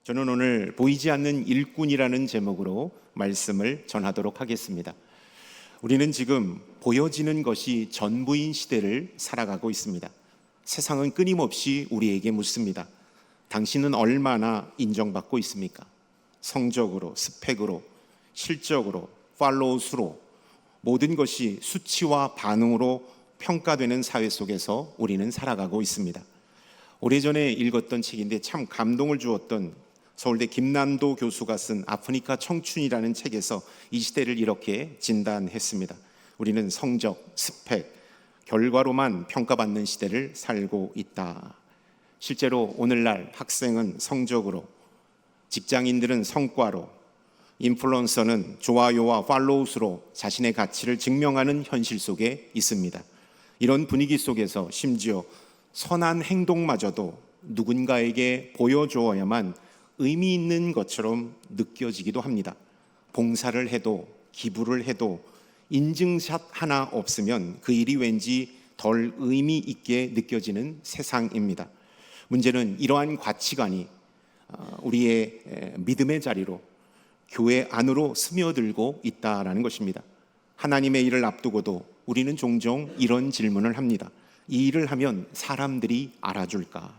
저는 오늘 보이지 않는 일꾼이라는 제목으로 말씀을 전하도록 하겠습니다. 우리는 지금 보여지는 것이 전부인 시대를 살아가고 있습니다. 세상은 끊임없이 우리에게 묻습니다. 당신은 얼마나 인정받고 있습니까? 성적으로, 스펙으로, 실적으로, 팔로우 수로 모든 것이 수치와 반응으로 평가되는 사회 속에서 우리는 살아가고 있습니다. 오래전에 읽었던 책인데 참 감동을 주었던 서울대 김남도 교수가 쓴 아프니까 청춘이라는 책에서 이 시대를 이렇게 진단했습니다. 우리는 성적, 스펙, 결과로만 평가받는 시대를 살고 있다. 실제로 오늘날 학생은 성적으로, 직장인들은 성과로, 인플루언서는 좋아요와 팔로우 수로 자신의 가치를 증명하는 현실 속에 있습니다. 이런 분위기 속에서 심지어 선한 행동마저도 누군가에게 보여주어야만 의미 있는 것처럼 느껴지기도 합니다. 봉사를 해도 기부를 해도 인증샷 하나 없으면 그 일이 왠지 덜 의미 있게 느껴지는 세상입니다. 문제는 이러한 가치관이 우리의 믿음의 자리로 교회 안으로 스며들고 있다라는 것입니다. 하나님의 일을 앞두고도 우리는 종종 이런 질문을 합니다. 이 일을 하면 사람들이 알아줄까?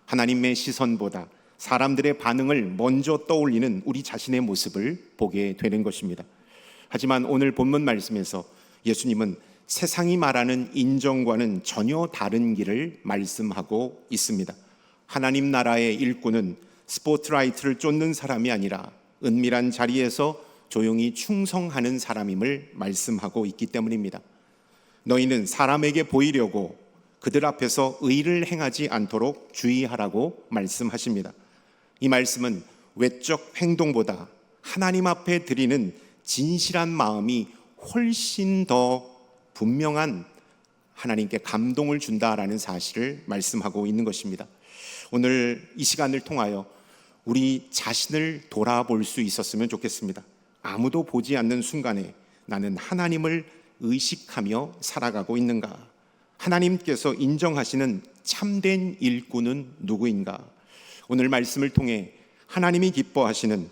하나님의 시선보다 사람들의 반응을 먼저 떠올리는 우리 자신의 모습을 보게 되는 것입니다. 하지만 오늘 본문 말씀에서 예수님은 세상이 말하는 인정과는 전혀 다른 길을 말씀하고 있습니다. 하나님 나라의 일꾼은 스포트라이트를 쫓는 사람이 아니라 은밀한 자리에서 조용히 충성하는 사람임을 말씀하고 있기 때문입니다. 너희는 사람에게 보이려고 그들 앞에서 의를 행하지 않도록 주의하라고 말씀하십니다. 이 말씀은 외적 행동보다 하나님 앞에 드리는 진실한 마음이 훨씬 더 분명한 하나님께 감동을 준다라는 사실을 말씀하고 있는 것입니다. 오늘 이 시간을 통하여 우리 자신을 돌아볼 수 있었으면 좋겠습니다. 아무도 보지 않는 순간에 나는 하나님을 의식하며 살아가고 있는가? 하나님께서 인정하시는 참된 일꾼은 누구인가? 오늘 말씀을 통해 하나님이 기뻐하시는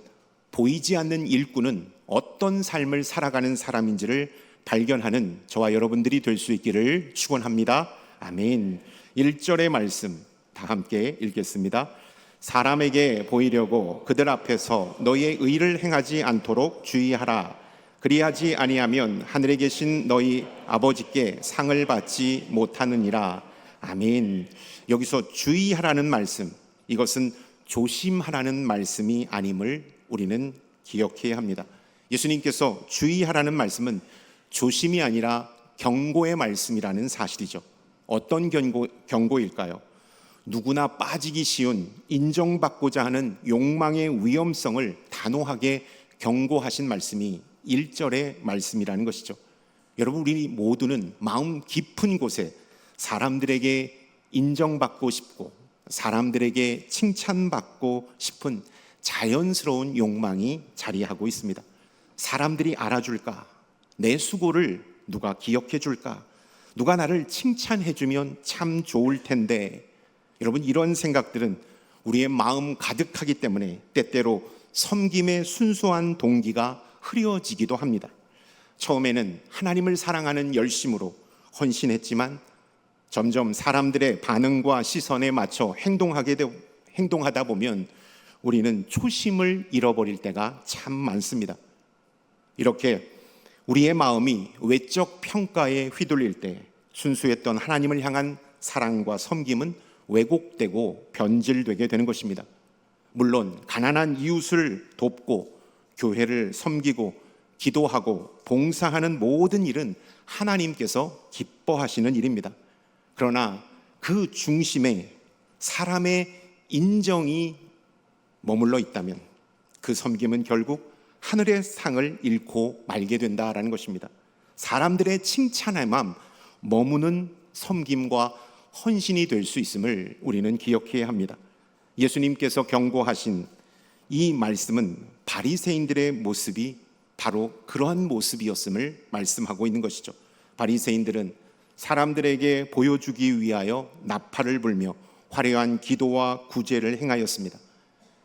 보이지 않는 일꾼은 어떤 삶을 살아가는 사람인지를 발견하는 저와 여러분들이 될 수 있기를 축원합니다. 아멘. 1절의 말씀 다 함께 읽겠습니다. 사람에게 보이려고 그들 앞에서 너희의 의를 행하지 않도록 주의하라. 그리하지 아니하면 하늘에 계신 너희 아버지께 상을 받지 못하느니라. 아멘. 여기서 주의하라는 말씀, 이것은 조심하라는 말씀이 아님을 우리는 기억해야 합니다. 예수님께서 주의하라는 말씀은 조심이 아니라 경고의 말씀이라는 사실이죠. 어떤 경고일까요? 누구나 빠지기 쉬운 인정받고자 하는 욕망의 위험성을 단호하게 경고하신 말씀이 1절의 말씀이라는 것이죠. 여러분, 우리 모두는 마음 깊은 곳에 사람들에게 인정받고 싶고 사람들에게 칭찬받고 싶은 자연스러운 욕망이 자리하고 있습니다. 사람들이 알아줄까? 내 수고를 누가 기억해 줄까? 누가 나를 칭찬해 주면 참 좋을 텐데. 여러분, 이런 생각들은 우리의 마음 가득하기 때문에 때때로 섬김의 순수한 동기가 흐려지기도 합니다. 처음에는 하나님을 사랑하는 열심으로 헌신했지만 점점 사람들의 반응과 시선에 맞춰 행동하다 보면 우리는 초심을 잃어버릴 때가 참 많습니다. 이렇게 우리의 마음이 외적 평가에 휘둘릴 때 순수했던 하나님을 향한 사랑과 섬김은 왜곡되고 변질되게 되는 것입니다. 물론 가난한 이웃을 돕고 교회를 섬기고 기도하고 봉사하는 모든 일은 하나님께서 기뻐하시는 일입니다. 그러나 그 중심에 사람의 인정이 머물러 있다면 그 섬김은 결국 하늘의 상을 잃고 말게 된다라는 것입니다. 사람들의 칭찬에만 머무는 섬김과 헌신이 될 수 있음을 우리는 기억해야 합니다. 예수님께서 경고하신 이 말씀은 바리새인들의 모습이 바로 그러한 모습이었음을 말씀하고 있는 것이죠. 바리새인들은 사람들에게 보여주기 위하여 나팔을 불며 화려한 기도와 구제를 행하였습니다.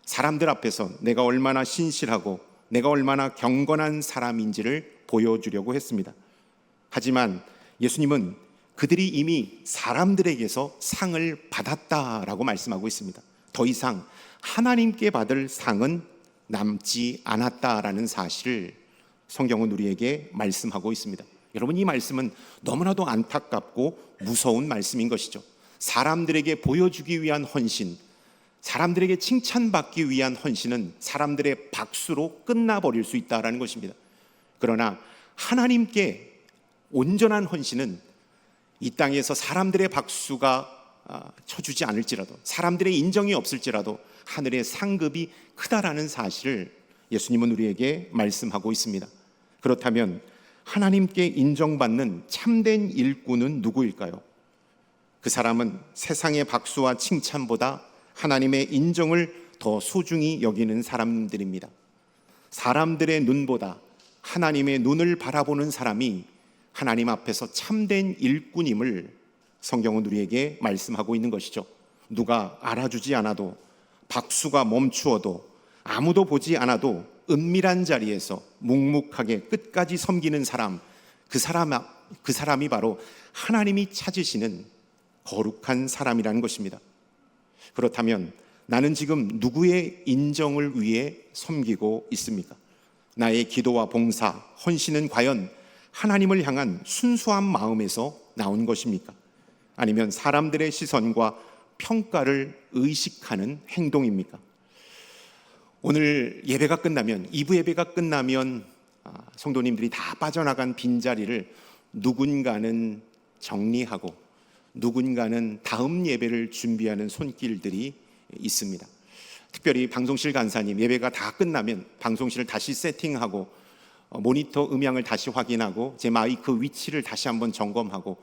사람들 앞에서 내가 얼마나 신실하고 내가 얼마나 경건한 사람인지를 보여주려고 했습니다. 하지만 예수님은 그들이 이미 사람들에게서 상을 받았다라고 말씀하고 있습니다. 더 이상 하나님께 받을 상은 남지 않았다라는 사실을 성경은 우리에게 말씀하고 있습니다. 여러분, 이 말씀은 너무나도 안타깝고 무서운 말씀인 것이죠. 사람들에게 보여주기 위한 헌신, 사람들에게 칭찬받기 위한 헌신은 사람들의 박수로 끝나버릴 수 있다는 것입니다. 그러나 하나님께 온전한 헌신은 이 땅에서 사람들의 박수가 쳐주지 않을지라도, 사람들의 인정이 없을지라도 하늘의 상급이 크다라는 사실을 예수님은 우리에게 말씀하고 있습니다. 그렇다면 하나님께 인정받는 참된 일꾼은 누구일까요? 그 사람은 세상의 박수와 칭찬보다 하나님의 인정을 더 소중히 여기는 사람들입니다. 사람들의 눈보다 하나님의 눈을 바라보는 사람이 하나님 앞에서 참된 일꾼임을 성경은 우리에게 말씀하고 있는 것이죠. 누가 알아주지 않아도, 박수가 멈추어도, 아무도 보지 않아도 은밀한 자리에서 묵묵하게 끝까지 섬기는 사람, 그 사람이 바로 하나님이 찾으시는 거룩한 사람이라는 것입니다. 그렇다면 나는 지금 누구의 인정을 위해 섬기고 있습니까? 나의 기도와 봉사, 헌신은 과연 하나님을 향한 순수한 마음에서 나온 것입니까? 아니면 사람들의 시선과 평가를 의식하는 행동입니까? 오늘 예배가 끝나면, 2부 예배가 끝나면 성도님들이 다 빠져나간 빈자리를 누군가는 정리하고 누군가는 다음 예배를 준비하는 손길들이 있습니다. 특별히 방송실 간사님, 예배가 다 끝나면 방송실을 다시 세팅하고 모니터 음향을 다시 확인하고 제 마이크 위치를 다시 한번 점검하고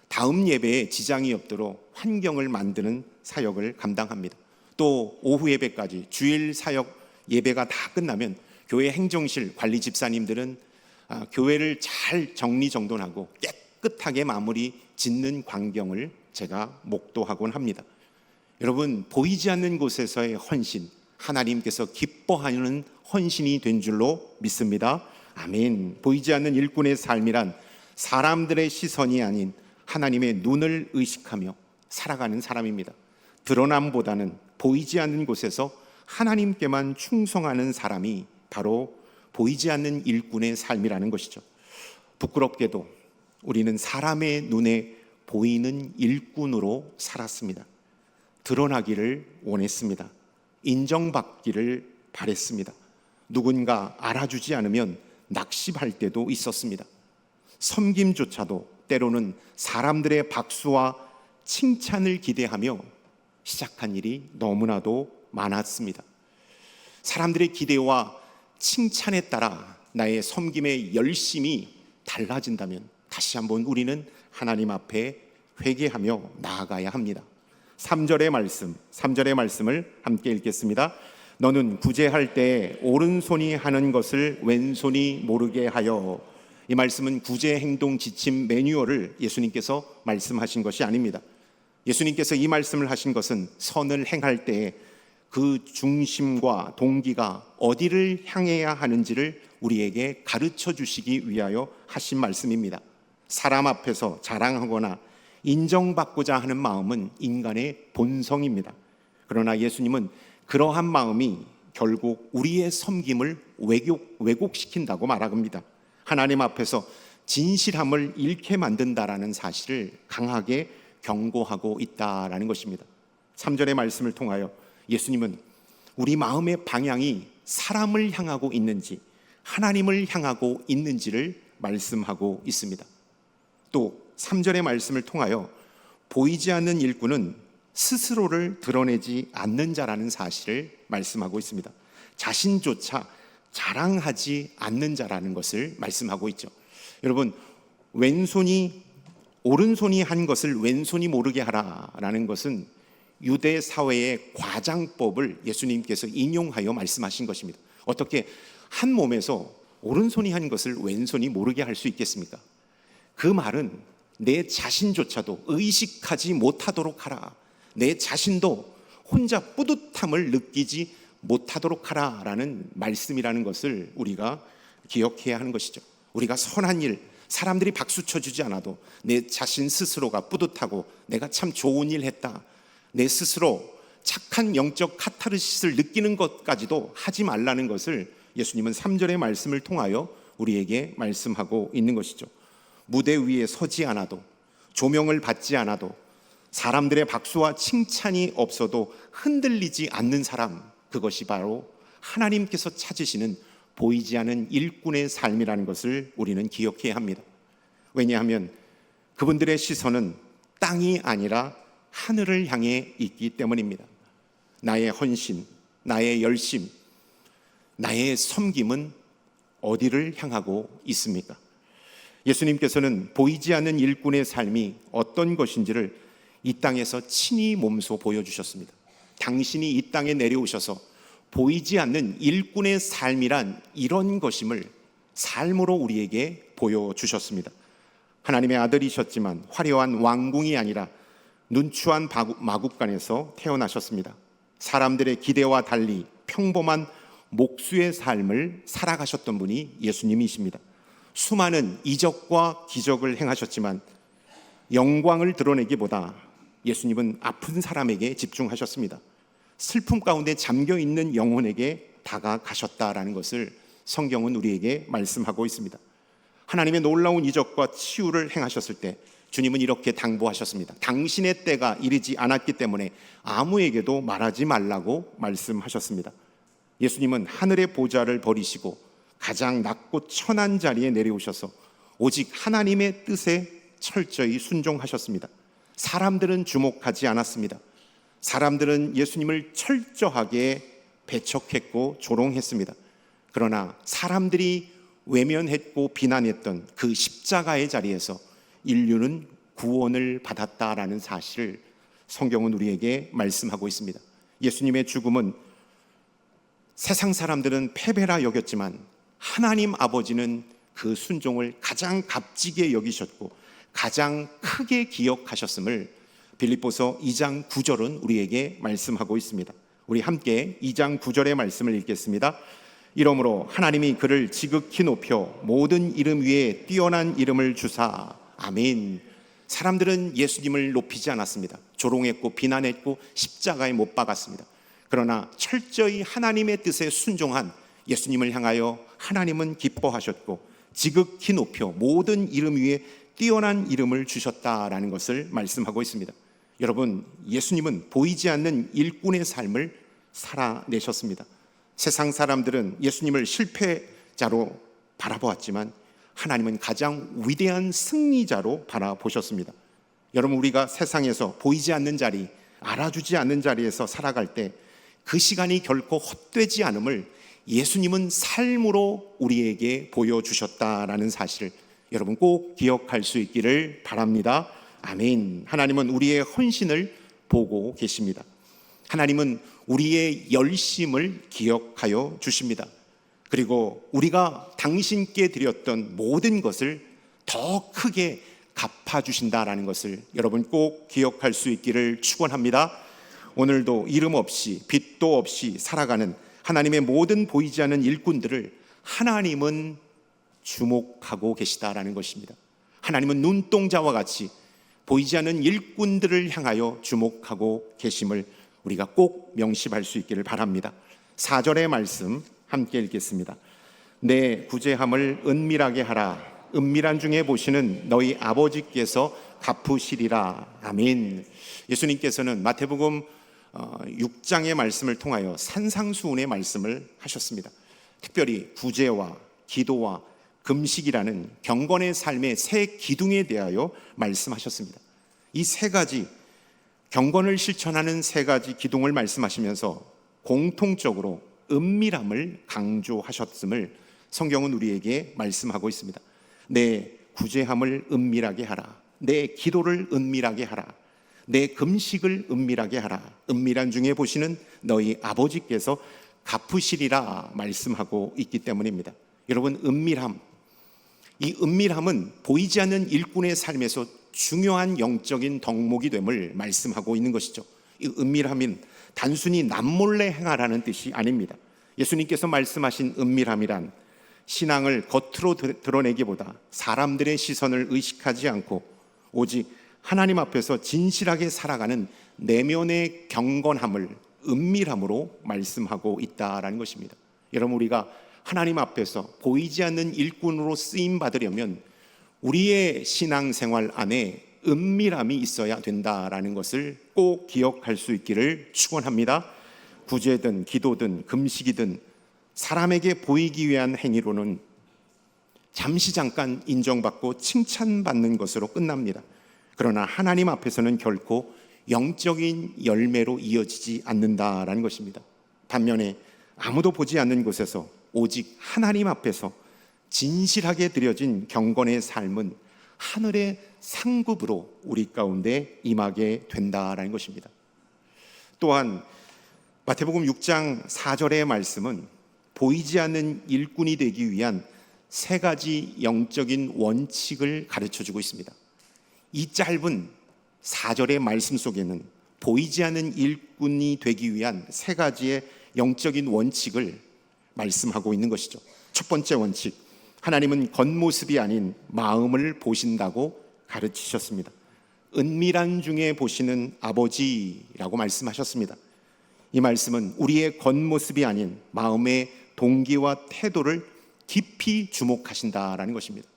다음 예배에 지장이 없도록 환경을 만드는 사역을 감당합니다. 또 오후 예배까지 주일 사역 예배가 다 끝나면 교회 행정실 관리 집사님들은 교회를 잘 정리정돈하고 깨끗하게 마무리 짓는 광경을 제가 목도하곤 합니다. 여러분, 보이지 않는 곳에서의 헌신, 하나님께서 기뻐하는 헌신이 된 줄로 믿습니다. 아멘. 보이지 않는 일꾼의 삶이란 사람들의 시선이 아닌 하나님의 눈을 의식하며 살아가는 사람입니다. 드러남보다는 보이지 않는 곳에서 하나님께만 충성하는 사람이 바로 보이지 않는 일꾼의 삶이라는 것이죠. 부끄럽게도 우리는 사람의 눈에 보이는 일꾼으로 살았습니다. 드러나기를 원했습니다. 인정받기를 바랬습니다. 누군가 알아주지 않으면 낙심할 때도 있었습니다. 섬김조차도 때로는 사람들의 박수와 칭찬을 기대하며 시작한 일이 너무나도 많았습니다. 사람들의 기대와 칭찬에 따라 나의 섬김의 열심이 달라진다면 다시 한번 우리는 하나님 앞에 회개하며 나아가야 합니다. 3절의 말씀을 함께 읽겠습니다. 너는 구제할 때 오른손이 하는 것을 왼손이 모르게 하여. 이 말씀은 구제 행동 지침 매뉴얼을 예수님께서 말씀하신 것이 아닙니다. 예수님께서 이 말씀을 하신 것은 선을 행할 때 그 중심과 동기가 어디를 향해야 하는지를 우리에게 가르쳐 주시기 위하여 하신 말씀입니다. 사람 앞에서 자랑하거나 인정받고자 하는 마음은 인간의 본성입니다. 그러나 예수님은 그러한 마음이 결국 우리의 섬김을 왜곡시킨다고 말합니다. 하나님 앞에서 진실함을 잃게 만든다라는 사실을 강하게 경고하고 있다라는 것입니다. 3절의 말씀을 통하여 예수님은 우리 마음의 방향이 사람을 향하고 있는지 하나님을 향하고 있는지를 말씀하고 있습니다. 또 3절의 말씀을 통하여 보이지 않는 일꾼은 스스로를 드러내지 않는 자라는 사실을 말씀하고 있습니다. 자신조차 자랑하지 않는 자라는 것을 말씀하고 있죠. 여러분, 오른손이 한 것을 왼손이 모르게 하라라는 것은 유대 사회의 과장법을 예수님께서 인용하여 말씀하신 것입니다. 어떻게 한 몸에서 오른손이 한 것을 왼손이 모르게 할 수 있겠습니까? 그 말은 내 자신조차도 의식하지 못하도록 하라. 내 자신도 혼자 뿌듯함을 느끼지 못하도록 하라라는 말씀이라는 것을 우리가 기억해야 하는 것이죠. 우리가 선한 일, 사람들이 박수 쳐주지 않아도 내 자신 스스로가 뿌듯하고 내가 참 좋은 일 했다, 내 스스로 착한 영적 카타르시스를 느끼는 것까지도 하지 말라는 것을 예수님은 3절의 말씀을 통하여 우리에게 말씀하고 있는 것이죠. 무대 위에 서지 않아도, 조명을 받지 않아도, 사람들의 박수와 칭찬이 없어도 흔들리지 않는 사람, 그것이 바로 하나님께서 찾으시는 보이지 않는 일꾼의 삶이라는 것을 우리는 기억해야 합니다. 왜냐하면 그분들의 시선은 땅이 아니라 하늘을 향해 있기 때문입니다. 나의 헌신, 나의 열심, 나의 섬김은 어디를 향하고 있습니까? 예수님께서는 보이지 않는 일꾼의 삶이 어떤 것인지를 이 땅에서 친히 몸소 보여주셨습니다. 당신이 이 땅에 내려오셔서 보이지 않는 일꾼의 삶이란 이런 것임을 삶으로 우리에게 보여주셨습니다. 하나님의 아들이셨지만 화려한 왕궁이 아니라 눈추한 마국간에서 태어나셨습니다. 사람들의 기대와 달리 평범한 목수의 삶을 살아가셨던 분이 예수님이십니다. 수많은 이적과 기적을 행하셨지만 영광을 드러내기보다 예수님은 아픈 사람에게 집중하셨습니다. 슬픔 가운데 잠겨있는 영혼에게 다가가셨다라는 것을 성경은 우리에게 말씀하고 있습니다. 하나님의 놀라운 이적과 치유를 행하셨을 때 주님은 이렇게 당부하셨습니다. 당신의 때가 이르지 않았기 때문에 아무에게도 말하지 말라고 말씀하셨습니다. 예수님은 하늘의 보좌를 버리시고 가장 낮고 천한 자리에 내려오셔서 오직 하나님의 뜻에 철저히 순종하셨습니다. 사람들은 주목하지 않았습니다. 사람들은 예수님을 철저하게 배척했고 조롱했습니다. 그러나 사람들이 외면했고 비난했던 그 십자가의 자리에서 인류는 구원을 받았다라는 사실을 성경은 우리에게 말씀하고 있습니다. 예수님의 죽음은 세상 사람들은 패배라 여겼지만 하나님 아버지는 그 순종을 가장 값지게 여기셨고 가장 크게 기억하셨음을 빌립보서 2장 9절은 우리에게 말씀하고 있습니다. 우리 함께 2장 9절의 말씀을 읽겠습니다. 이러므로 하나님이 그를 지극히 높여 모든 이름 위에 뛰어난 이름을 주사. 아멘. 사람들은 예수님을 높이지 않았습니다. 조롱했고 비난했고 십자가에 못 박았습니다. 그러나 철저히 하나님의 뜻에 순종한 예수님을 향하여 하나님은 기뻐하셨고 지극히 높여 모든 이름 위에 뛰어난 이름을 주셨다라는 것을 말씀하고 있습니다. 여러분, 예수님은 보이지 않는 일꾼의 삶을 살아내셨습니다. 세상 사람들은 예수님을 실패자로 바라보았지만 하나님은 가장 위대한 승리자로 바라보셨습니다. 여러분, 우리가 세상에서 보이지 않는 자리, 알아주지 않는 자리에서 살아갈 때 그 시간이 결코 헛되지 않음을 예수님은 삶으로 우리에게 보여주셨다라는 사실을 여러분 꼭 기억할 수 있기를 바랍니다. 아멘. 하나님은 우리의 헌신을 보고 계십니다. 하나님은 우리의 열심을 기억하여 주십니다. 그리고 우리가 당신께 드렸던 모든 것을 더 크게 갚아주신다라는 것을 여러분 꼭 기억할 수 있기를 축원합니다. 오늘도 이름 없이 빛도 없이 살아가는 하나님의 모든 보이지 않는 일꾼들을 하나님은 주목하고 계시다라는 것입니다. 하나님은 눈동자와 같이 보이지 않는 일꾼들을 향하여 주목하고 계심을 우리가 꼭 명심할 수 있기를 바랍니다. 4절의 말씀 함께 읽겠습니다. 내 구제함을 은밀하게 하라. 은밀한 중에 보시는 너희 아버지께서 갚으시리라. 아멘. 예수님께서는 마태복음 6장의 말씀을 통하여 산상수훈의 말씀을 하셨습니다. 특별히 구제와 기도와 금식이라는 경건의 삶의 세 기둥에 대하여 말씀하셨습니다. 이 세 가지 경건을 실천하는 세 가지 기둥을 말씀하시면서 공통적으로 은밀함을 강조하셨음을 성경은 우리에게 말씀하고 있습니다. 내 구제함을 은밀하게 하라. 내 기도를 은밀하게 하라. 내 금식을 은밀하게 하라. 은밀한 중에 보시는 너희 아버지께서 갚으시리라 말씀하고 있기 때문입니다. 여러분, 은밀함, 이 은밀함은 보이지 않는 일꾼의 삶에서 중요한 영적인 덕목이 됨을 말씀하고 있는 것이죠. 이 은밀함은 단순히 남몰래 행하라는 뜻이 아닙니다. 예수님께서 말씀하신 은밀함이란 신앙을 겉으로 드러내기보다 사람들의 시선을 의식하지 않고 오직 하나님 앞에서 진실하게 살아가는 내면의 경건함을 은밀함으로 말씀하고 있다라는 것입니다. 여러분, 우리가 하나님 앞에서 보이지 않는 일꾼으로 쓰임 받으려면 우리의 신앙생활 안에 은밀함이 있어야 된다라는 것을 꼭 기억할 수 있기를 축원합니다. 구제든 기도든 금식이든 사람에게 보이기 위한 행위로는 잠시 잠깐 인정받고 칭찬받는 것으로 끝납니다. 그러나 하나님 앞에서는 결코 영적인 열매로 이어지지 않는다라는 것입니다. 반면에 아무도 보지 않는 곳에서 오직 하나님 앞에서 진실하게 드려진 경건의 삶은 하늘의 상급으로 우리 가운데 임하게 된다라는 것입니다. 또한 마태복음 6장 4절의 말씀은 보이지 않는 일꾼이 되기 위한 세 가지 영적인 원칙을 가르쳐주고 있습니다. 이 짧은 4절의 말씀 속에는 보이지 않는 일꾼이 되기 위한 세 가지의 영적인 원칙을 말씀하고 있는 것이죠. 첫 번째 원칙, 하나님은 겉모습이 아닌 마음을 보신다고 가르치셨습니다. 은밀한 중에 보시는 아버지라고 말씀하셨습니다. 이 말씀은 우리의 겉모습이 아닌 마음의 동기와 태도를 깊이 주목하신다라는 것입니다.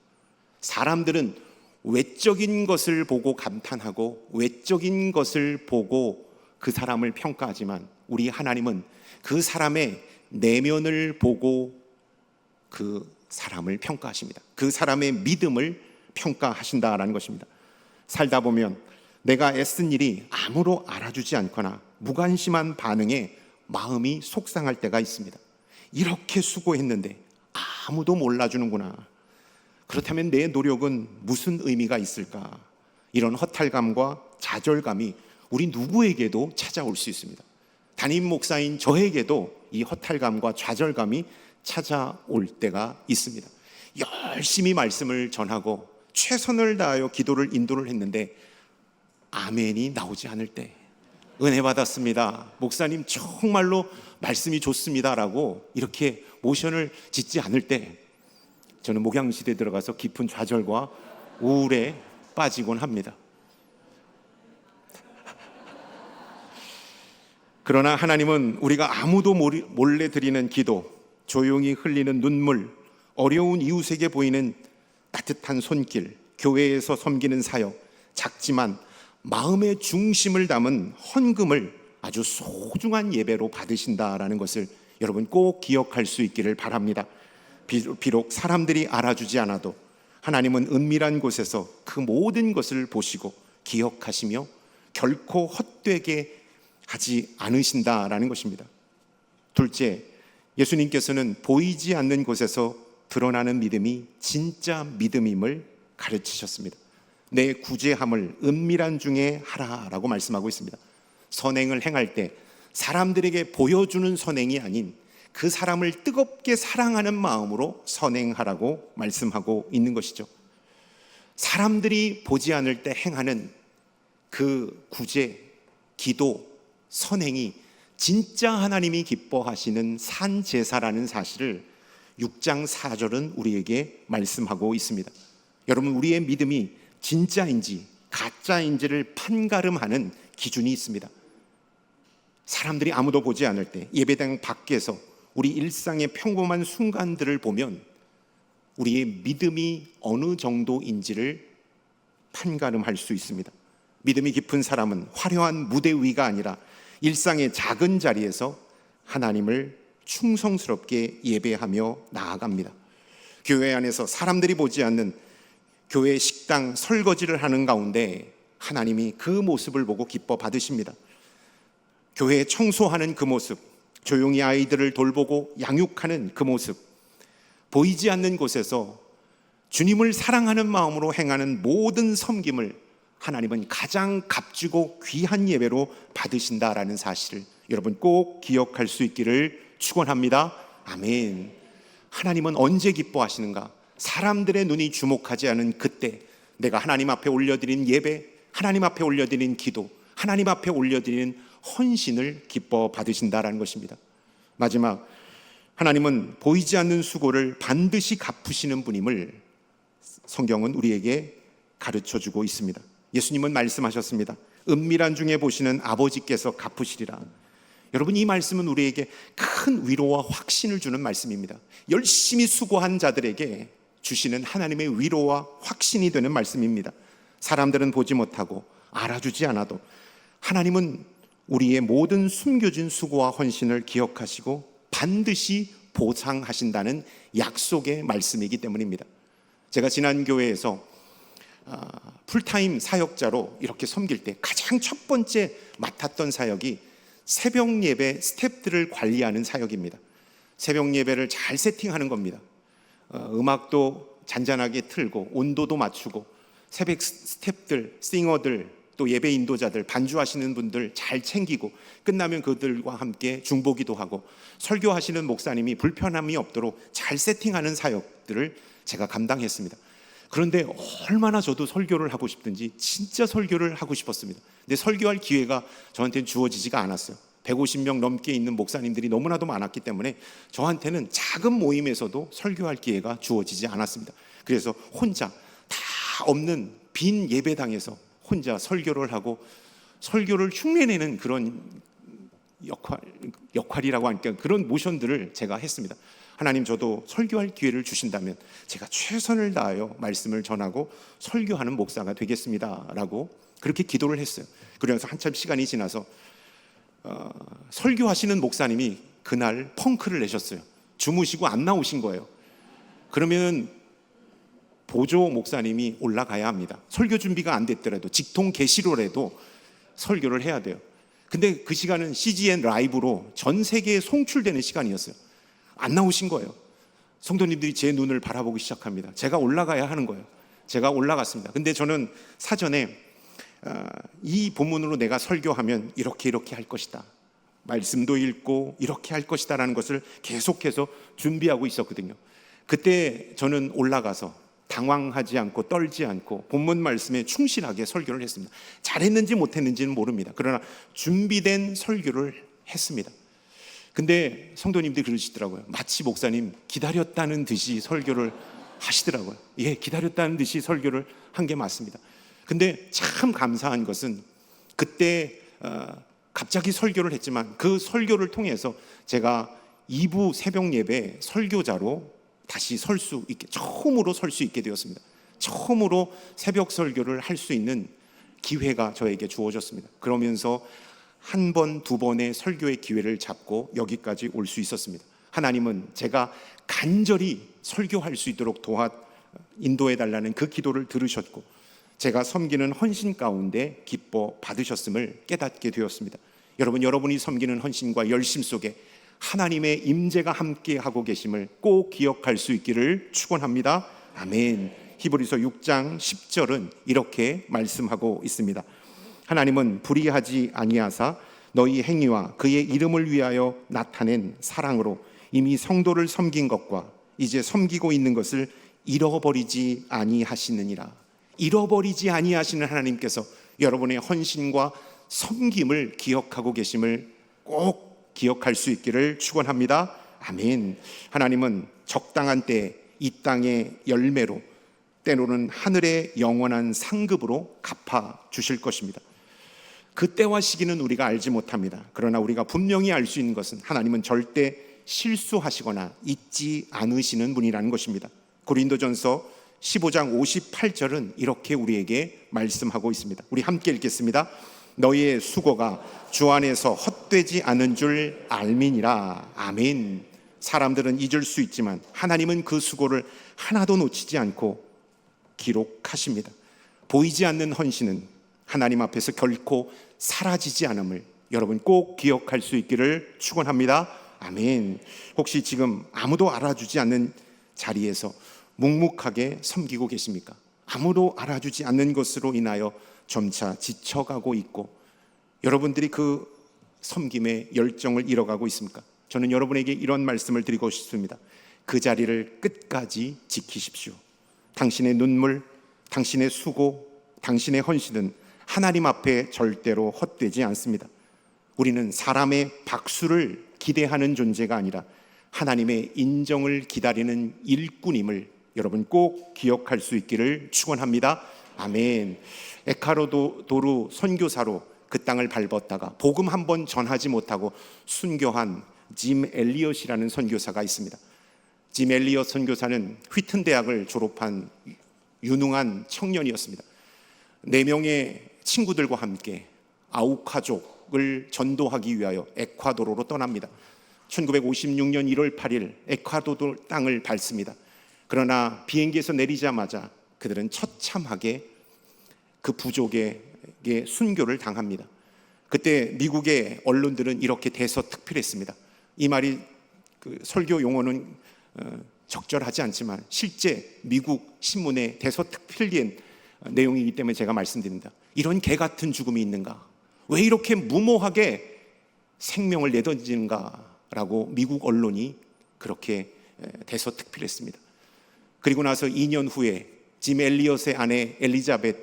사람들은 외적인 것을 보고 감탄하고 외적인 것을 보고 그 사람을 평가하지만 우리 하나님은 그 사람의 내면을 보고 그 사람을 평가하십니다. 그 사람의 믿음을 평가하신다라는 것입니다. 살다 보면 내가 애쓴 일이 아무로 알아주지 않거나 무관심한 반응에 마음이 속상할 때가 있습니다. 이렇게 수고했는데 아무도 몰라주는구나. 그렇다면 내 노력은 무슨 의미가 있을까? 이런 허탈감과 좌절감이 우리 누구에게도 찾아올 수 있습니다. 담임 목사인 저에게도 이 허탈감과 좌절감이 찾아올 때가 있습니다. 열심히 말씀을 전하고 최선을 다하여 기도를 인도를 했는데 아멘이 나오지 않을 때, 은혜 받았습니다, 목사님 정말로 말씀이 좋습니다라고 이렇게 모션을 짓지 않을 때 저는 목양실에 들어가서 깊은 좌절과 우울에 빠지곤 합니다. 그러나 하나님은 우리가 아무도 몰래 드리는 기도, 조용히 흘리는 눈물, 어려운 이웃에게 보이는 따뜻한 손길, 교회에서 섬기는 사역, 작지만 마음의 중심을 담은 헌금을 아주 소중한 예배로 받으신다라는 것을 여러분 꼭 기억할 수 있기를 바랍니다. 비록 사람들이 알아주지 않아도 하나님은 은밀한 곳에서 그 모든 것을 보시고 기억하시며 결코 헛되게 하지 않으신다라는 것입니다. 둘째, 예수님께서는 보이지 않는 곳에서 드러나는 믿음이 진짜 믿음임을 가르치셨습니다. 내 구제함을 은밀한 중에 하라라고 말씀하고 있습니다. 선행을 행할 때 사람들에게 보여주는 선행이 아닌 그 사람을 뜨겁게 사랑하는 마음으로 선행하라고 말씀하고 있는 것이죠. 사람들이 보지 않을 때 행하는 그 구제, 기도, 선행이 진짜 하나님이 기뻐하시는 산제사라는 사실을 6장 4절은 우리에게 말씀하고 있습니다. 여러분, 우리의 믿음이 진짜인지 가짜인지를 판가름하는 기준이 있습니다. 사람들이 아무도 보지 않을 때 예배당 밖에서 우리 일상의 평범한 순간들을 보면 우리의 믿음이 어느 정도인지를 판가름할 수 있습니다. 믿음이 깊은 사람은 화려한 무대 위가 아니라 일상의 작은 자리에서 하나님을 충성스럽게 예배하며 나아갑니다. 교회 안에서 사람들이 보지 않는 교회 식당 설거지를 하는 가운데 하나님이 그 모습을 보고 기뻐 받으십니다. 교회 청소하는 그 모습, 조용히 아이들을 돌보고 양육하는 그 모습, 보이지 않는 곳에서 주님을 사랑하는 마음으로 행하는 모든 섬김을 하나님은 가장 값지고 귀한 예배로 받으신다라는 사실을 여러분 꼭 기억할 수 있기를 축원합니다. 아멘. 하나님은 언제 기뻐하시는가? 사람들의 눈이 주목하지 않은 그때 내가 하나님 앞에 올려드린 예배, 하나님 앞에 올려드린 기도, 하나님 앞에 올려드리는 헌신을 기뻐 받으신다라는 것입니다. 마지막, 하나님은 보이지 않는 수고를 반드시 갚으시는 분임을 성경은 우리에게 가르쳐주고 있습니다. 예수님은 말씀하셨습니다. 은밀한 중에 보시는 아버지께서 갚으시리라. 여러분, 이 말씀은 우리에게 큰 위로와 확신을 주는 말씀입니다. 열심히 수고한 자들에게 주시는 하나님의 위로와 확신이 되는 말씀입니다. 사람들은 보지 못하고 알아주지 않아도 하나님은 우리의 모든 숨겨진 수고와 헌신을 기억하시고 반드시 보상하신다는 약속의 말씀이기 때문입니다. 제가 지난 교회에서 풀타임 사역자로 이렇게 섬길 때 가장 첫 번째 맡았던 사역이 새벽 예배 스태프들을 관리하는 사역입니다. 새벽 예배를 잘 세팅하는 겁니다. 음악도 잔잔하게 틀고 온도도 맞추고 새벽 스태프들, 싱어들, 또 예배 인도자들, 반주하시는 분들 잘 챙기고 끝나면 그들과 함께 중보기도 하고 설교하시는 목사님이 불편함이 없도록 잘 세팅하는 사역들을 제가 감당했습니다. 그런데 얼마나 저도 설교를 하고 싶든지 진짜 설교를 하고 싶었습니다. 근데 설교할 기회가 저한테는 주어지지가 않았어요. 150명 넘게 있는 목사님들이 너무나도 많았기 때문에 저한테는 작은 모임에서도 설교할 기회가 주어지지 않았습니다. 그래서 혼자 다 없는 빈 예배당에서 혼자 설교를 하고 설교를 흉내내는 그런 역할이라고 하니까 그런 모션들을 제가 했습니다. 하나님, 저도 설교할 기회를 주신다면 제가 최선을 다하여 말씀을 전하고 설교하는 목사가 되겠습니다 라고 그렇게 기도를 했어요. 그러면서 한참 시간이 지나서 설교하시는 목사님이 그날 펑크를 내셨어요. 주무시고 안 나오신 거예요. 그러면 보조 목사님이 올라가야 합니다. 설교 준비가 안 됐더라도 직통 계시로라도 설교를 해야 돼요. 근데 그 시간은 CGN 라이브로 전 세계에 송출되는 시간이었어요. 안 나오신 거예요. 성도님들이 제 눈을 바라보기 시작합니다. 제가 올라가야 하는 거예요. 제가 올라갔습니다. 근데 저는 사전에 이 본문으로 내가 설교하면 이렇게 할 것이다, 말씀도 읽고 이렇게 할 것이다 라는 것을 계속해서 준비하고 있었거든요. 그때 저는 올라가서 당황하지 않고 떨지 않고 본문 말씀에 충실하게 설교를 했습니다. 잘했는지 못했는지는 모릅니다. 그러나 준비된 설교를 했습니다. 근데 성도님들이 그러시더라고요. 마치 목사님 기다렸다는 듯이 설교를 하시더라고요. 예, 기다렸다는 듯이 설교를 한 게 맞습니다. 근데 참 감사한 것은 그때 갑자기 설교를 했지만 그 설교를 통해서 제가 2부 새벽 예배 설교자로 다시 처음으로 설 수 있게 되었습니다. 처음으로 새벽 설교를 할 수 있는 기회가 저에게 주어졌습니다. 그러면서 한 번, 두 번의 설교의 기회를 잡고 여기까지 올 수 있었습니다. 하나님은 제가 간절히 설교할 수 있도록 인도해 달라는 그 기도를 들으셨고 제가 섬기는 헌신 가운데 기뻐 받으셨음을 깨닫게 되었습니다. 여러분, 여러분이 섬기는 헌신과 열심 속에 하나님의 임재가 함께하고 계심을 꼭 기억할 수 있기를 축원합니다. 아멘. 히브리서 6장 10절은 이렇게 말씀하고 있습니다. 하나님은 불의하지 아니하사 너희 행위와 그의 이름을 위하여 나타낸 사랑으로 이미 성도를 섬긴 것과 이제 섬기고 있는 것을 잃어버리지 아니하시느니라. 잃어버리지 아니하시는 하나님께서 여러분의 헌신과 섬김을 기억하고 계심을 꼭 기억할 수 있기를 축원합니다. 아멘. 하나님은 적당한 때 이 땅의 열매로 때로는 하늘의 영원한 상급으로 갚아 주실 것입니다. 그 때와 시기는 우리가 알지 못합니다. 그러나 우리가 분명히 알 수 있는 것은 하나님은 절대 실수하시거나 잊지 않으시는 분이라는 것입니다. 고린도전서 15장 58절은 이렇게 우리에게 말씀하고 있습니다. 우리 함께 읽겠습니다. 너희의 수고가 주 안에서 헛되지 않은 줄 알미니라. 아멘. 사람들은 잊을 수 있지만 하나님은 그 수고를 하나도 놓치지 않고 기록하십니다. 보이지 않는 헌신은 하나님 앞에서 결코 사라지지 않음을 여러분 꼭 기억할 수 있기를 축원합니다. 아멘. 혹시 지금 아무도 알아주지 않는 자리에서 묵묵하게 섬기고 계십니까? 아무도 알아주지 않는 것으로 인하여 점차 지쳐가고 있고 여러분들이 그 섬김의 열정을 잃어가고 있습니까? 저는 여러분에게 이런 말씀을 드리고 싶습니다. 그 자리를 끝까지 지키십시오. 당신의 눈물, 당신의 수고, 당신의 헌신은 하나님 앞에 절대로 헛되지 않습니다. 우리는 사람의 박수를 기대하는 존재가 아니라 하나님의 인정을 기다리는 일꾼임을 여러분 꼭 기억할 수 있기를 축원합니다. 아멘. 에콰도르 선교사로 그 땅을 밟았다가 복음 한 번 전하지 못하고 순교한 짐 엘리엇이라는 선교사가 있습니다. 짐 엘리엇 선교사는 휘튼 대학을 졸업한 유능한 청년이었습니다. 4명의 친구들과 함께 아우카족을 전도하기 위하여 에콰도르로 떠납니다. 1956년 1월 8일 에콰도르 땅을 밟습니다. 그러나 비행기에서 내리자마자 그들은 처참하게 그 부족에게 순교를 당합니다. 그때 미국의 언론들은 이렇게 대서특필했습니다. 이 말이 설교 용어는 적절하지 않지만 실제 미국 신문에 대서특필된 내용이기 때문에 제가 말씀드립니다. 이런 개 같은 죽음이 있는가? 왜 이렇게 무모하게 생명을 내던지는가라고 미국 언론이 그렇게 대서특필했습니다. 그리고 나서 2년 후에 짐 엘리엇의 아내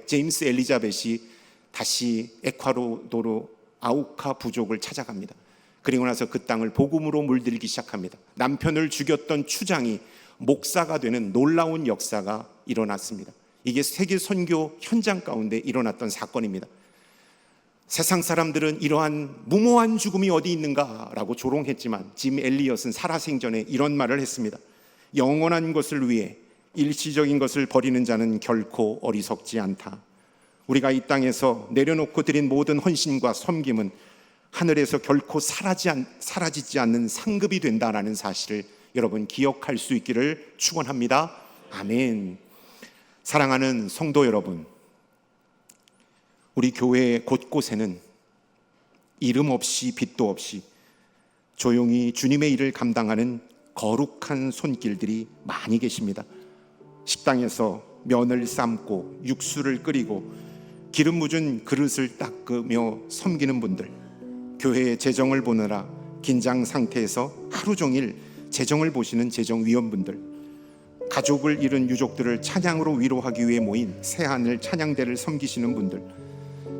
제임스 엘리자벳이 다시 에콰도르 아우카 부족을 찾아갑니다. 그리고 나서 그 땅을 복음으로 물들기 시작합니다. 남편을 죽였던 추장이 목사가 되는 놀라운 역사가 일어났습니다. 이게 세계 선교 현장 가운데 일어났던 사건입니다. 세상 사람들은 이러한 무모한 죽음이 어디 있는가라고 조롱했지만 짐 엘리엇은 살아생전에 이런 말을 했습니다. 영원한 것을 위해 일시적인 것을 버리는 자는 결코 어리석지 않다. 우리가 이 땅에서 내려놓고 드린 모든 헌신과 섬김은 하늘에서 결코 사라지지 않는 상급이 된다라는 사실을 여러분 기억할 수 있기를 축원합니다. 아멘. 사랑하는 성도 여러분, 우리 교회 곳곳에는 이름 없이 빛도 없이 조용히 주님의 일을 감당하는 거룩한 손길들이 많이 계십니다. 식당에서 면을 삶고 육수를 끓이고 기름 묻은 그릇을 닦으며 섬기는 분들, 교회의 재정을 보느라 긴장 상태에서 하루 종일 재정을 보시는 재정위원분들, 가족을 잃은 유족들을 찬양으로 위로하기 위해 모인 새하늘 찬양대를 섬기시는 분들,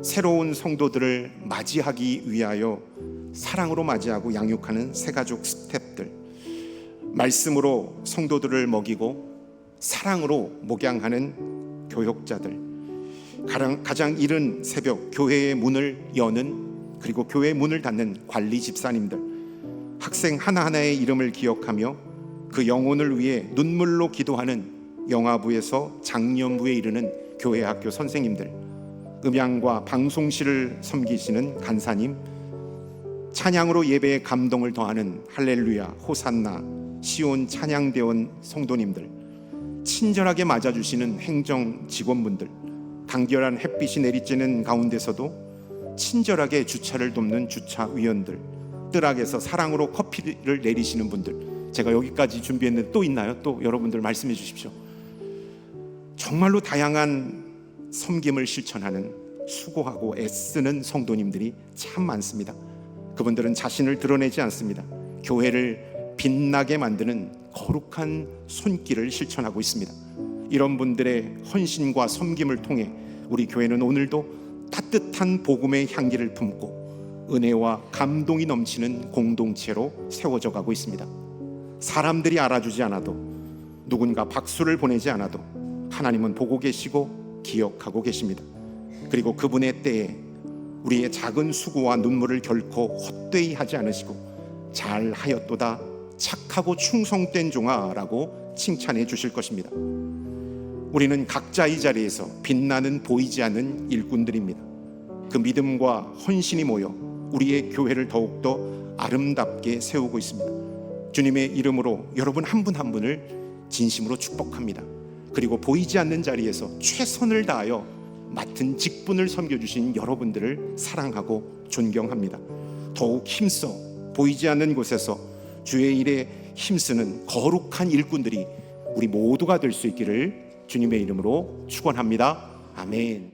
새로운 성도들을 맞이하기 위하여 사랑으로 맞이하고 양육하는 새가족 스태프들, 말씀으로 성도들을 먹이고 사랑으로 목양하는 교역자들, 가장 이른 새벽 교회의 문을 여는 그리고 교회의 문을 닫는 관리 집사님들, 학생 하나하나의 이름을 기억하며 그 영혼을 위해 눈물로 기도하는 영아부에서 장년부에 이르는 교회 학교 선생님들, 음향과 방송실을 섬기시는 간사님, 찬양으로 예배의 감동을 더하는 할렐루야, 호산나, 시온 찬양대원 성도님들, 친절하게 맞아주시는 행정 직원분들, 간결한 햇빛이 내리쬐는 가운데서도 친절하게 주차를 돕는 주차위원들, 뜰악에서 사랑으로 커피를 내리시는 분들, 제가 여기까지 준비했는데 또 있나요? 또 여러분들 말씀해 주십시오. 정말로 다양한 섬김을 실천하는 수고하고 애쓰는 성도님들이 참 많습니다. 그분들은 자신을 드러내지 않습니다. 교회를 빛나게 만드는 거룩한 손길을 실천하고 있습니다. 이런 분들의 헌신과 섬김을 통해 우리 교회는 오늘도 따뜻한 복음의 향기를 품고 은혜와 감동이 넘치는 공동체로 세워져 가고 있습니다. 사람들이 알아주지 않아도, 누군가 박수를 보내지 않아도 하나님은 보고 계시고 기억하고 계십니다. 그리고 그분의 때에 우리의 작은 수고와 눈물을 결코 헛되이 하지 않으시고 잘하였도다 착하고 충성된 종아라고 칭찬해 주실 것입니다. 우리는 각자 이 자리에서 빛나는 보이지 않는 일꾼들입니다. 그 믿음과 헌신이 모여 우리의 교회를 더욱더 아름답게 세우고 있습니다. 주님의 이름으로 여러분 한 분 한 분을 진심으로 축복합니다. 그리고 보이지 않는 자리에서 최선을 다하여 맡은 직분을 섬겨주신 여러분들을 사랑하고 존경합니다. 더욱 힘써 보이지 않는 곳에서 주의 일에 힘쓰는 거룩한 일꾼들이 우리 모두가 될 수 있기를 주님의 이름으로 축원합니다. 아멘.